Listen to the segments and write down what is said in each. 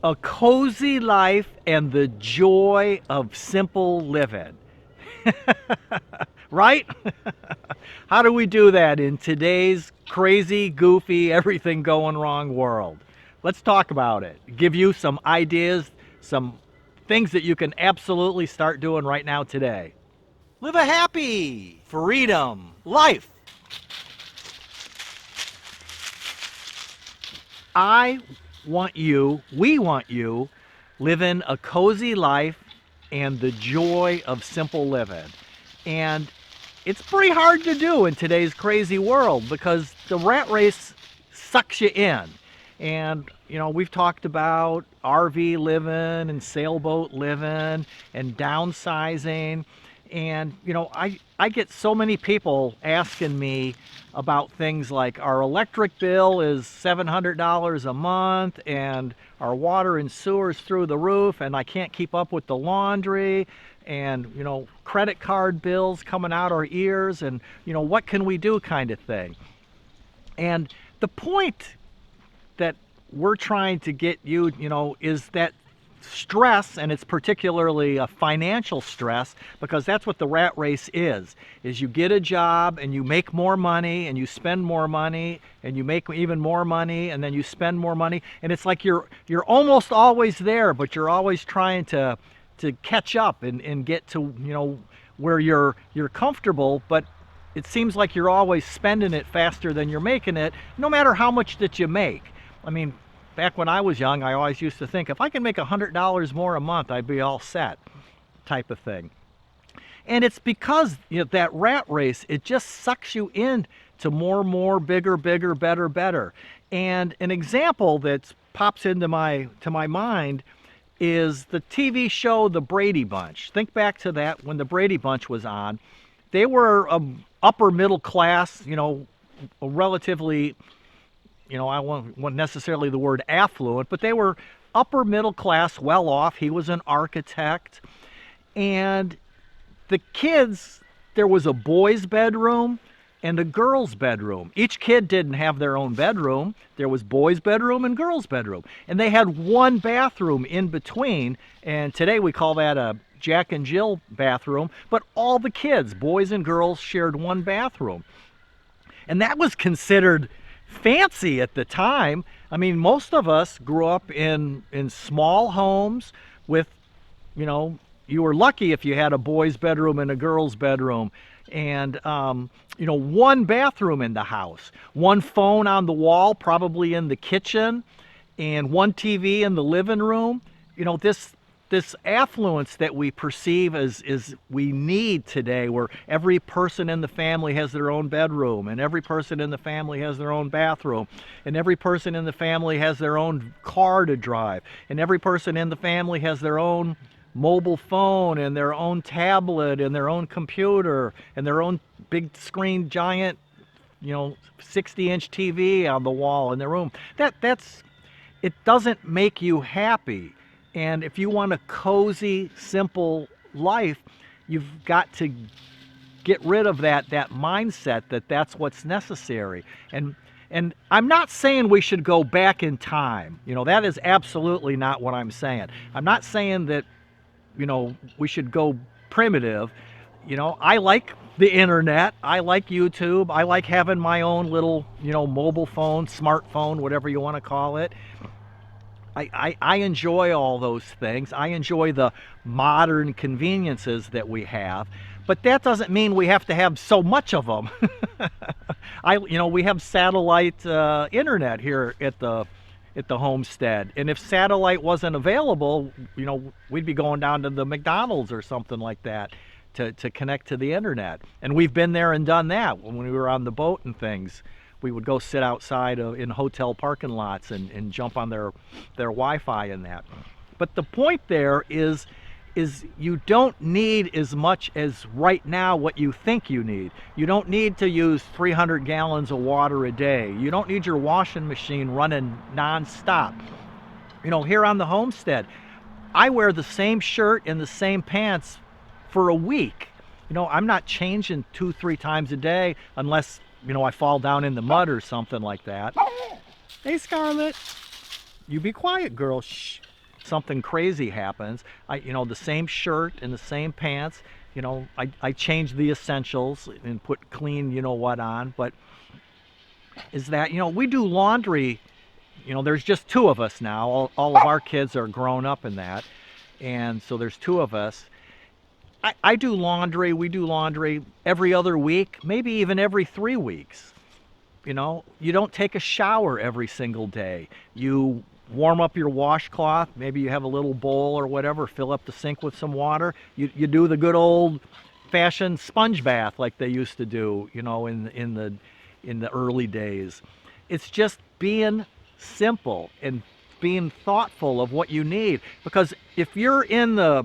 A cozy life and the joy of simple living. Right? How do we do that in today's crazy, goofy, everything going wrong world? Let's talk about it. Give you some ideas, some things that you can absolutely start doing right now today. Live a happy, freedom life. I want you, we want you, living a cozy life and the joy of simple living. And it's pretty hard to do in today's crazy world because the rat race sucks you in. And, we've talked about RV living and sailboat living and downsizing. And, I get so many people asking me about things like our electric bill is $700 a month and our water and sewers through the roof and I can't keep up with the laundry and, credit card bills coming out our ears and, what can we do kind of thing. And the point that we're trying to get you, is that stress, and it's particularly a financial stress, because that's what the rat race is you get a job and you make more money and you spend more money and you make even more money and then you spend more money, and it's like you're almost always there, but you're always trying to catch up and get to, where you're comfortable, but it seems like you're always spending it faster than you're making it, no matter how much that you make. I mean, back when I was young, I always used to think if I can make $100 more a month, I'd be all set, type of thing. And it's because that rat race, it just sucks you in to more, bigger, better, better. And an example that pops into my mind is the TV show The Brady Bunch. Think back to that when the Brady Bunch was on. They were upper middle class, relatively, I won't necessarily the word affluent, but they were upper middle class, well off. He was an architect. And the kids, there was a boys' bedroom and a girls' bedroom. Each kid didn't have their own bedroom. There was boys' bedroom and girls' bedroom. And they had one bathroom in between. And today we call that a Jack and Jill bathroom. But all the kids, boys and girls, shared one bathroom. And that was considered fancy at the time. I mean, most of us grew up in small homes with, you were lucky if you had a boys' bedroom and a girls' bedroom. And, one bathroom in the house, one phone on the wall, probably in the kitchen, and one TV in the living room. This affluence that we perceive as we need today, where every person in the family has their own bedroom, and every person in the family has their own bathroom, and every person in the family has their own car to drive, and every person in the family has their own mobile phone and their own tablet and their own computer and their own big screen giant 60-inch TV on the wall in their room. It doesn't make you happy. And if you want a cozy, simple life, you've got to get rid of that mindset that that's what's necessary. And I'm not saying we should go back in time. That is absolutely not what I'm saying. I'm not saying that we should go primitive. I like the internet. I like YouTube. I like having my own little, mobile phone, smartphone, whatever you want to call it. I enjoy all those things. I enjoy the modern conveniences that we have, but that doesn't mean we have to have so much of them. We have satellite internet here at the homestead, and if satellite wasn't available, we'd be going down to the McDonald's or something like that to connect to the internet. And we've been there and done that when we were on the boat and things. We would go sit outside in hotel parking lots and jump on their Wi-Fi and that. But the point there is you don't need as much as right now what you think you need. You don't need to use 300 gallons of water a day. You don't need your washing machine running nonstop. Here on the homestead, I wear the same shirt and the same pants for a week. I'm not changing 2-3 times a day unless I fall down in the mud or something like that. Hey, Scarlett. You be quiet, girl. Shh. something crazy happens, the same shirt and the same pants, I change the essentials and put clean, what on. But is that, we do laundry, there's just two of us now. All of our kids are grown up in that. And so there's two of us. I do laundry, we do laundry every other week, maybe even every 3 weeks. You don't take a shower every single day. You warm up your washcloth, maybe you have a little bowl or whatever, fill up the sink with some water. You do the good old fashioned sponge bath like they used to do, in the early days. It's just being simple and being thoughtful of what you need. Because if you're in the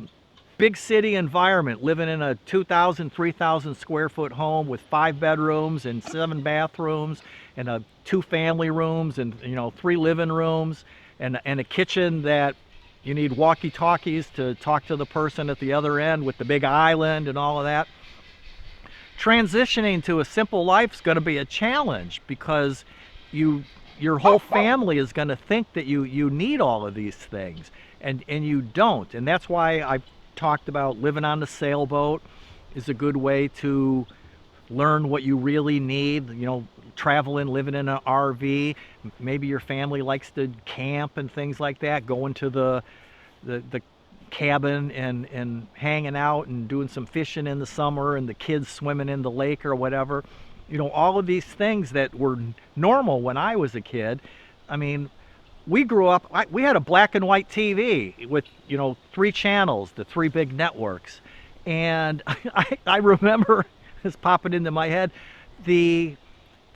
big city environment, living in a 2,000, 3,000 square foot home with 5 bedrooms and 7 bathrooms and 2 family rooms and 3 living rooms and a kitchen that you need walkie-talkies to talk to the person at the other end with the big island and all of that. Transitioning to a simple life is going to be a challenge because your whole family is going to think that you need all of these things, and you don't. And that's why I've talked about living on the sailboat is a good way to learn what you really need. Traveling, living in an RV. Maybe your family likes to camp and things like that. Going to the cabin and hanging out and doing some fishing in the summer, and the kids swimming in the lake or whatever. All of these things that were normal when I was a kid. I mean, we grew up, we had a black and white TV with, 3 channels, the 3 big networks. And I remember, it's popping into my head, the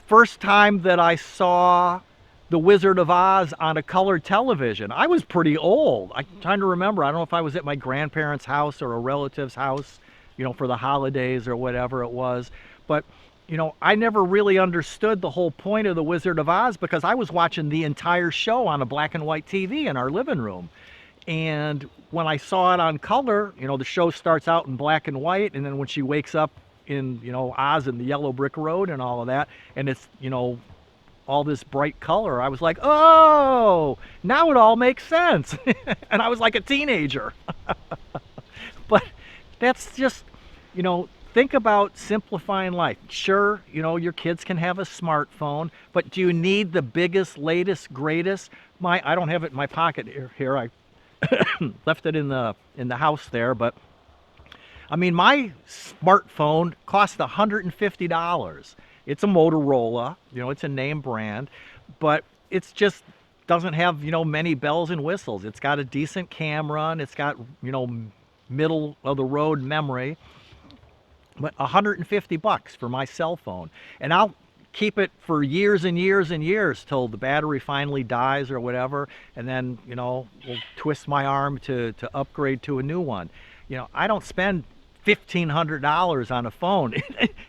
first time that I saw The Wizard of Oz on a colored television. I was pretty old. I'm trying to remember. I don't know if I was at my grandparents' house or a relative's house, for the holidays or whatever it was. But I never really understood the whole point of The Wizard of Oz because I was watching the entire show on a black and white TV in our living room. And when I saw it on color, the show starts out in black and white, and then when she wakes up in, Oz and the yellow brick road and all of that, and it's, all this bright color, I was like, oh, now it all makes sense. And I was like a teenager. But that's just, think about simplifying life. Sure, your kids can have a smartphone, but do you need the biggest, latest, greatest? I don't have it in my pocket here. I left it in the house there, but I mean, my smartphone cost $150. It's a Motorola, it's a name brand, but it's just doesn't have, many bells and whistles. It's got a decent camera and it's got, middle of the road memory. But $150 for my cell phone, and I'll keep it for years and years and years till the battery finally dies or whatever, and then we'll twist my arm to upgrade to a new one. I don't spend $1,500 on a phone.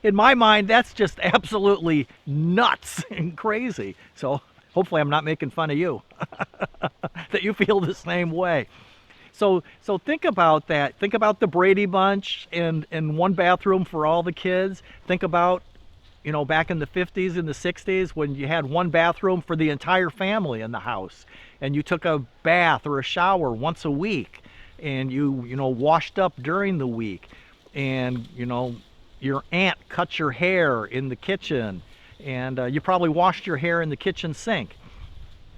In my mind, that's just absolutely nuts and crazy. So hopefully I'm not making fun of you that you feel the same way. So think about that. Think about the Brady Bunch and 1 bathroom for all the kids. Think about, back in the 50s and the 60s when you had 1 bathroom for the entire family in the house, and you took a bath or a shower once a week, and you washed up during the week, and your aunt cut your hair in the kitchen, and you probably washed your hair in the kitchen sink,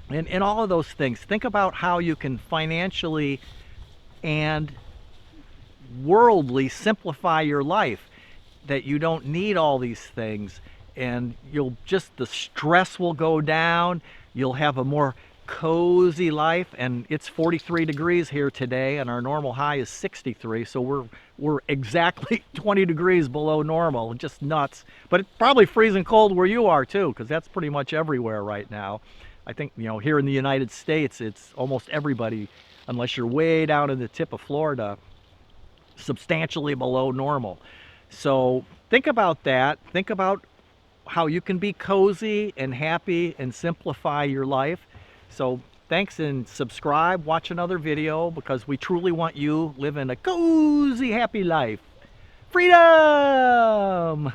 and all of those things. Think about how you can financially and worldly simplify your life, that you don't need all these things, and the stress will go down. You'll have a more cozy life, and it's 43 degrees here today, and our normal high is 63, so we're exactly 20 degrees below normal. Just nuts. But it's probably freezing cold where you are too, because that's pretty much everywhere right now. I think here in the United States, it's almost everybody, unless you're way down in the tip of Florida, substantially below normal. So think about that. Think about how you can be cozy and happy and simplify your life. So thanks, and subscribe, watch another video, because we truly want you living a cozy, happy life. Freedom!